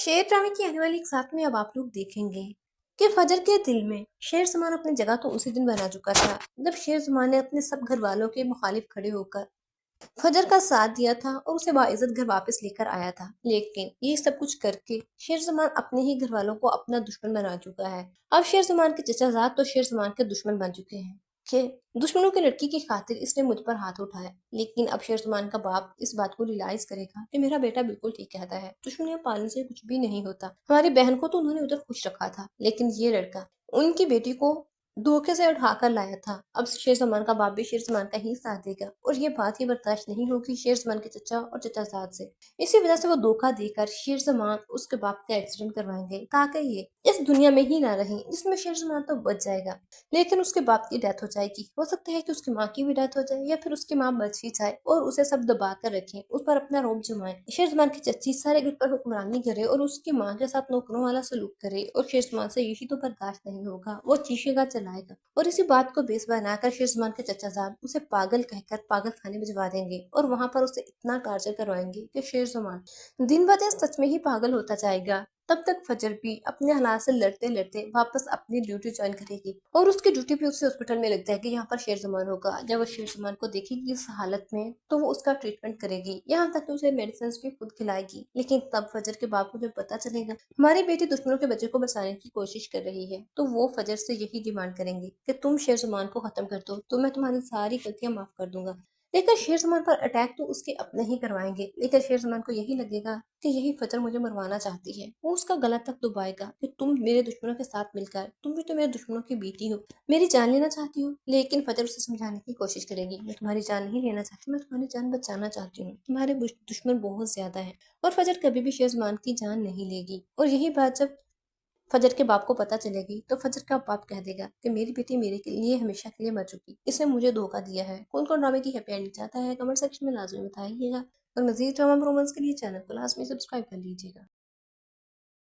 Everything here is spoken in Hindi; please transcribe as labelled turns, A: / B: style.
A: शेर ड्रामे की आने वाली एक साथ में अब आप लोग देखेंगे कि फजर के दिल में शेर ज़मान अपनी जगह तो उसी दिन बना चुका था जब शेर ज़मान ने अपने सब घर वालों के मुखालिफ खड़े होकर फजर का साथ दिया था और उसे बाइज्जत घर वापस लेकर आया था। लेकिन ये सब कुछ करके शेर ज़मान अपने ही घर वालों को अपना दुश्मन बना चुका है। अब शेर ज़मान के चचाजाद तो शेर ज़मान के दुश्मन बन चुके हैं कि दुश्मनों की लड़की की खातिर इसने मुझ पर हाथ उठाया। लेकिन अब शेर ज़मान का बाप इस बात को रियलाइज करेगा कि मेरा बेटा बिल्कुल ठीक कहता है, दुश्मनियां पालने से कुछ भी नहीं होता। हमारी बहन को तो उन्होंने उधर खुश रखा था, लेकिन ये लड़का उनकी बेटी को धोखे से उठाकर लाया था। अब शेर ज़मान का बाप भी शेर ज़मान का ही साथ देगा और ये बात ही बर्दाश्त नहीं होगी शेर ज़मान के चचा और चचाजाद से। इसी वजह से वो धोखा देकर शेर ज़मान उसके बाप का एक्सीडेंट करवाएंगे ताकि ये इस दुनिया में ही ना रहे, जिसमें शेर ज़मान तो बच जाएगा लेकिन उसके बाप की डेथ हो जाएगी। हो सकता है कि उसकी माँ की भी डेथ हो जाए या फिर उसकी माँ बच ही जाए और उसे सब दबा कर रखें, उस पर अपना रौब जमाए। शेर ज़मान की चच्ची सारे घर पर हुक्मरानी करे और उसकी माँ के साथ नौकरों वाला सलूक करे और शेर ज़मान से यही तो बर्दाश्त नहीं होगा। वो चीखेगा चलाएगा और इसी बात को बेस बनाकर शेर ज़मान के चचाजाद उसे पागल कहकर पागल खाने भिजवा देंगे और वहां पर उसे इतना टार्चर करवाएंगे कि शेर ज़मान दिन ब दिन सच में ही पागल होता जाएगा। तब तक फजर भी अपने हालात से लड़ते लड़ते वापस अपनी ड्यूटी ज्वाइन करेगी और उसकी ड्यूटी भी उसे हॉस्पिटल में लगता है कि यहाँ पर शेर ज़मान होगा। जब वो शेर ज़मान को देखेगी इस हालत में तो वो उसका ट्रीटमेंट करेगी, यहाँ तक कि उसे मेडिसिन भी खुद खिलाएगी। लेकिन तब फजर के बाप को जब पता चलेगा हमारी बेटी दुश्मनों के बच्चे को बचाने की कोशिश कर रही है तो वो फजर से यही डिमांड करेंगे कि तुम शेर ज़मान को खत्म कर दो तो मैं तुम्हारी सारी गलतियां माफ कर दूंगा। लेकिन शेर ज़मान पर अटैक तो उसके अपने ही करवाएंगे, लेकिन शेर ज़मान को यही लगेगा कि यही फजर मुझे मरवाना चाहती है। वो उसका गला तक दबाएगा कि तुम मेरे दुश्मनों के साथ मिलकर तुम भी तो मेरे दुश्मनों की बेटी हो, मेरी जान लेना चाहती हो। लेकिन फजर उसे समझाने की कोशिश करेगी, मैं तुम्हारी जान नहीं लेना चाहती, मैं तुम्हारी जान बचाना चाहती हूँ, तुम्हारे दुश्मन बहुत ज्यादा है। और फजर कभी भी शेर ज़मान की जान नहीं लेगी। और यही बात जब फजर के बाप को पता चलेगी तो फजर का बाप कह देगा कि मेरी बेटी मेरे के लिए हमेशा के लिए मर चुकी, इसने मुझे धोखा दिया है। कौन कौन ड्रामे की हैप्पी एंडिंग चाहता है कमेंट सेक्शन में लाजमी बताइएगा और मजीद ड्रामा रोमांस के लिए चैनल को लाजमी सब्सक्राइब कर लीजिएगा।